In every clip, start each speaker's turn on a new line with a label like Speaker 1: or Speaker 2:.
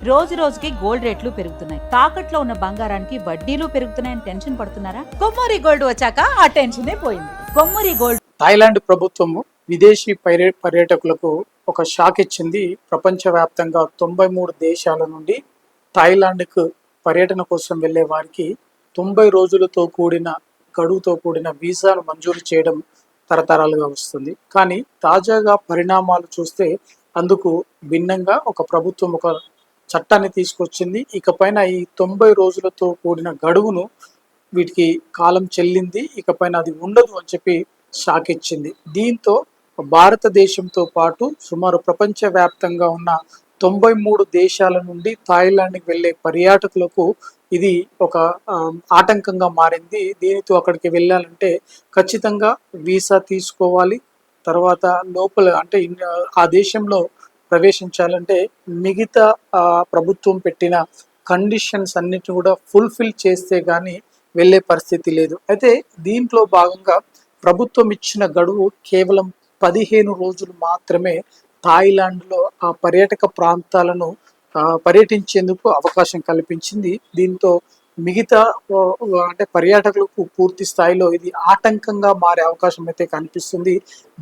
Speaker 1: రోజు రోజుకి గోల్డ్ రేట్లు పెరుగుతున్నాయి. తాకట్లో ఉన్న బంగారానికి వడ్డీలు పెరుగుతున్నాయని టెన్షన్ పడుతున్నారా? కొమ్మూరి గోల్డ్ వచ్చాక ఆ టెన్షనే పోయింది. కొమ్మూరి గోల్డ్.
Speaker 2: థాయిలాండ్ ప్రభుత్వము విదేశీ పర్యాటకులకు ఒక షాక్ ఇచ్చింది. ప్రపంచవ్యాప్తంగా 93 దేశాల నుండి థాయిలాండ్కు పర్యటన కోసం వెళ్లే వారికి 90 రోజులతో కూడిన గడువుతో కూడిన వీసాను మంజూరు చేయడం తరతరాలుగా వస్తుంది. కానీ తాజాగా పరిణామాలు చూస్తే అందుకు భిన్నంగా ఒక ప్రభుత్వం ఒక చట్టాన్ని తీసుకొచ్చింది. ఇకపైన ఈ 90 రోజులతో కూడిన గడువును వీటికి కాలం చెల్లింది, ఇకపైన అది ఉండదు అని చెప్పి షాక్ ఇచ్చింది. దీంతో భారతదేశంతో పాటు సుమారు ప్రపంచవ్యాప్తంగా ఉన్న 93 దేశాల నుండి థాయిలాండ్కి వెళ్ళే పర్యాటకులకు ఇది ఒక ఆటంకంగా మారింది. దీనితో అక్కడికి వెళ్ళాలంటే ఖచ్చితంగా వీసా తీసుకోవాలి. తర్వాత లోపల అంటే ఆ దేశంలో ప్రవేశించాలంటే మిగతా ప్రభుత్వం పెట్టిన కండిషన్స్ అన్నిటిని కూడా ఫుల్ఫిల్ చేస్తే కానీ వెళ్ళే పరిస్థితి లేదు. అయితే దీంట్లో భాగంగా ప్రభుత్వం ఇచ్చిన గడువు కేవలం 15 రోజులు మాత్రమే థాయిలాండ్లో ఆ పర్యాటక ప్రాంతాలను పర్యటించేందుకు అవకాశం కల్పించింది. దీంతో మిగతా అంటే పర్యాటకులకు పూర్తి స్థాయిలో ఇది ఆటంకంగా మారే అవకాశం అయితే కనిపిస్తుంది.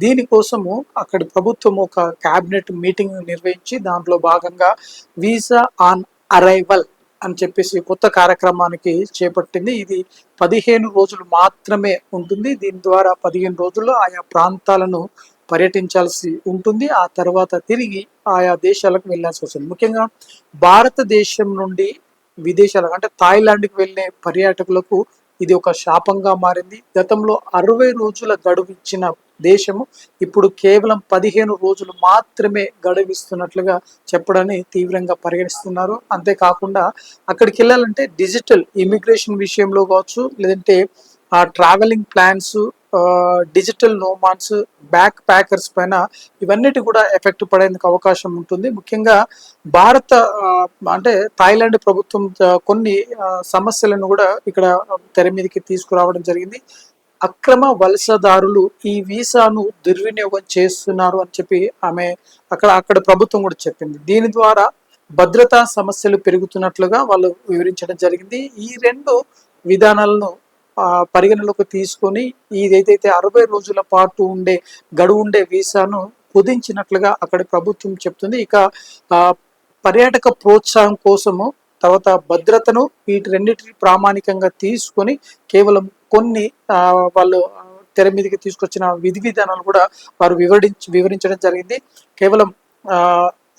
Speaker 2: దీనికోసము అక్కడి ప్రభుత్వం ఒక క్యాబినెట్ మీటింగ్ నిర్వహించి దాంట్లో భాగంగా వీసా ఆన్ అరైవల్ అని చెప్పేసి కొత్త కార్యక్రమానికి చేపట్టింది. ఇది 15 రోజులు మాత్రమే ఉంటుంది. దీని ద్వారా 15 రోజుల్లో ఆయా ప్రాంతాలను పర్యటించాల్సి ఉంటుంది. ఆ తర్వాత తిరిగి ఆయా దేశాలకు వెళ్ళాల్సి వస్తుంది. ముఖ్యంగా భారతదేశం నుండి విదేశాలకు అంటే థాయిలాండ్కి వెళ్ళే పర్యాటకులకు ఇది ఒక శాపంగా మారింది. గతంలో 60 రోజుల గడువు ఇచ్చిన దేశము ఇప్పుడు కేవలం 15 రోజులు మాత్రమే గడువిస్తున్నట్లుగా చెప్పడాన్ని తీవ్రంగా పరిగణిస్తున్నారు. అంతేకాకుండా అక్కడికి వెళ్ళాలంటే డిజిటల్ ఇమిగ్రేషన్ విషయంలో కావచ్చు, లేదంటే travelling plans, digital no man's, back packers పైన ఇవన్నిటి కూడా ఎఫెక్ట్ పడేందుకు అవకాశం ఉంటుంది. ముఖ్యంగా భారత అంటే థాయిలాండ్ ప్రభుత్వం కొన్ని సమస్యలను కూడా ఇక్కడ తెర మీదకి తీసుకురావడం జరిగింది. అక్రమ వలసదారులు ఈ వీసాను దుర్వినియోగం చేస్తున్నారు అని చెప్పి అక్కడ ప్రభుత్వం కూడా చెప్పింది. దీని ద్వారా భద్రతా సమస్యలు పెరుగుతున్నట్లుగా వాళ్ళు వివరించడం జరిగింది. ఈ రెండు విధానాలను పరిగణలోకి తీసుకొని ఏదైతే 60 రోజుల పాటు గడువు ఉండే వీసాను కుదించినట్లుగా అక్కడి ప్రభుత్వం చెప్తుంది. ఇక పర్యాటక ప్రోత్సాహం కోసము తర్వాత భద్రతను వీటి రెండింటిని ప్రామాణికంగా తీసుకొని కేవలం కొన్ని వాళ్ళు తెర మీదకి తీసుకొచ్చిన విధి విధానాలు కూడా వారు వివరించడం జరిగింది. కేవలం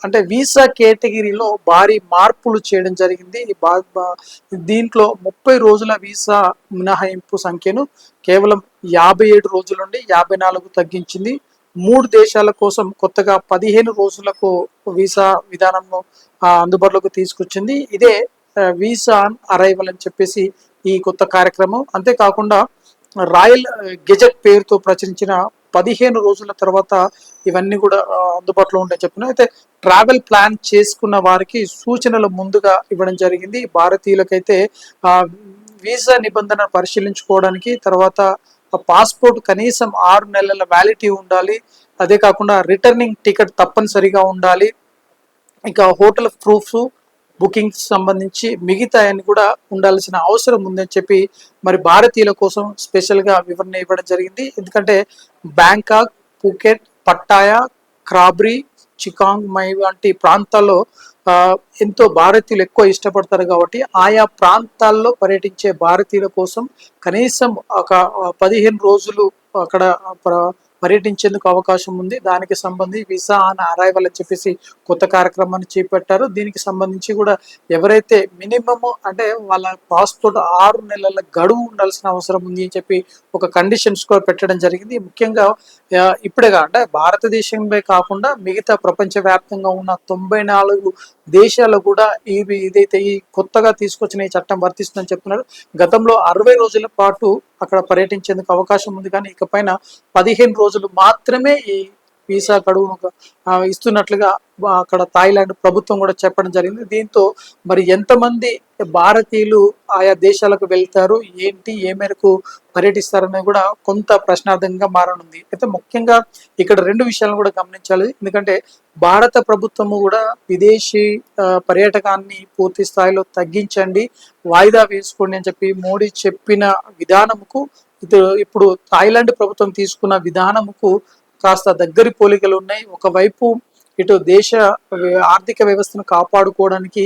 Speaker 2: అంటే వీసా కేటగిరీలో భారీ మార్పులు చేయడం జరిగింది. దీంట్లో 30 రోజుల వీసా మినహాయింపు సంఖ్యను కేవలం 57 రోజుల నుండి 54 తగ్గించింది. 3 దేశాల కోసం కొత్తగా 15 రోజులకు వీసా విధానంను అందుబాటులోకి తీసుకొచ్చింది. ఇదే వీసా ఆన్ అరైవల్ అని చెప్పేసి ఈ కొత్త కార్యక్రమం. అంతేకాకుండా రాయల్ గెజెట్ పేరుతో ప్రచురించిన 15 రోజుల తర్వాత ఇవన్నీ కూడా అందుబాటులో ఉంటాయని చెప్తున్నాయి. అయితే ట్రావెల్ ప్లాన్ చేసుకున్న వారికి సూచనలు ముందుగా ఇవ్వడం జరిగింది. భారతీయులకైతే వీసా నిబంధన పరిశీలించుకోవడానికి, తర్వాత పాస్పోర్ట్ కనీసం 6 నెలల వ్యాలిడిటీ ఉండాలి. అదే కాకుండా రిటర్నింగ్ టికెట్ తప్పనిసరిగా ఉండాలి. ఇక హోటల్ ప్రూఫ్స్, బుకింగ్స్ సంబంధించి మిగతా అని కూడా ఉండాల్సిన అవసరం ఉందని చెప్పి మరి భారతీయుల కోసం స్పెషల్గా వివరణ ఇవ్వడం జరిగింది. ఎందుకంటే బ్యాంకాక్, పూకెట్, పట్టాయా, క్రాబ్రీ, చికాంగ్ మై వంటి ప్రాంతాల్లో ఎంతో భారతీయులు ఎక్కువ ఇష్టపడతారు కాబట్టి ఆయా ప్రాంతాల్లో పర్యటించే భారతీయుల కోసం కనీసం ఒక 15 రోజులు అక్కడ పర్యటించేందుకు అవకాశం ఉంది. దానికి సంబంధించి వీసా ఆన్ అరైవల్ అని చెప్పేసి కొత్త కార్యక్రమాన్ని చేపట్టారు. దీనికి సంబంధించి కూడా ఎవరైతే మినిమమ్ అంటే వాళ్ళ పాస్పోర్ట్ 6 నెలల గడువు ఉండాల్సిన అవసరం ఉంది అని చెప్పి ఒక కండిషన్స్ కూడా పెట్టడం జరిగింది. ముఖ్యంగా ఇప్పుడే అంటే భారతదేశంపై కాకుండా మిగతా ప్రపంచవ్యాప్తంగా ఉన్న 94 దేశాలు కూడా ఇదైతే ఈ కొత్తగా తీసుకొచ్చిన ఈ చట్టం వర్తిస్తుందని చెప్తున్నారు. గతంలో 60 రోజుల పాటు అక్కడ పర్యటించేందుకు అవకాశం ఉంది, కానీ ఇకపైన 15 రోజులు మాత్రమే ఈ వీసా గడువును ఇస్తున్నట్లుగా అక్కడ థాయిలాండ్ ప్రభుత్వం కూడా చెప్పడం జరిగింది. దీంతో మరి ఎంతమంది భారతీయులు ఆయా దేశాలకు వెళ్తారు, ఏంటి, ఏ మేరకు పర్యటిస్తారనేది కూడా కొంత ప్రశ్నార్థకంగా మారనుంది. అయితే ముఖ్యంగా ఇక్కడ రెండు విషయాలను కూడా గమనించాలి. ఎందుకంటే భారత ప్రభుత్వము కూడా విదేశీ పర్యాటకాన్ని పూర్తి స్థాయిలో తగ్గించండి, వాయిదా వేసుకోండి అని చెప్పి మోడీ చెప్పిన విధానముకు ఇప్పుడు థాయిలాండ్ ప్రభుత్వం తీసుకున్న విధానముకు కాస్త దగ్గరి పోలికలు ఉన్నాయి. ఒకవైపు ఇటు దేశ ఆర్థిక వ్యవస్థను కాపాడుకోవడానికి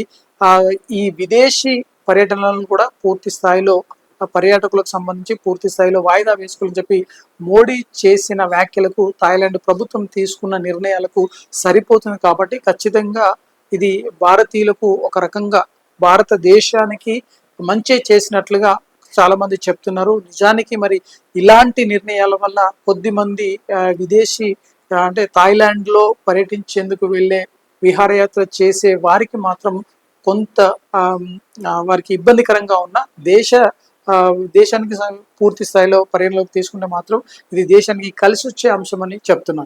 Speaker 2: ఈ విదేశీ పర్యటనలను కూడా పూర్తి స్థాయిలో పర్యాటకులకు సంబంధించి పూర్తి స్థాయిలో వాయిదా వేసుకోవాలని చెప్పి మోడీ చేసిన వ్యాఖ్యలకు థాయిలాండ్ ప్రభుత్వం తీసుకున్న నిర్ణయాలకు సరిపోతుంది. కాబట్టి ఖచ్చితంగా ఇది భారతీయులకు ఒక రకంగా భారతదేశానికి మంచి చేసినట్లుగా చాలా మంది చెప్తున్నారు. నిజానికి మరి ఇలాంటి నిర్ణయాల వల్ల కొద్దిమంది విదేశీ అంటే థాయిలాండ్ లో పర్యటించేందుకు వెళ్ళే విహారయాత్ర చేసే వారికి మాత్రం కొంత వారికి ఇబ్బందికరంగా ఉన్న దేశానికి పూర్తి స్థాయిలో పరిగణలోకి తీసుకుంటే మాత్రం ఇది దేశానికి కలిసి వచ్చే అంశం అని చెప్తున్నారు.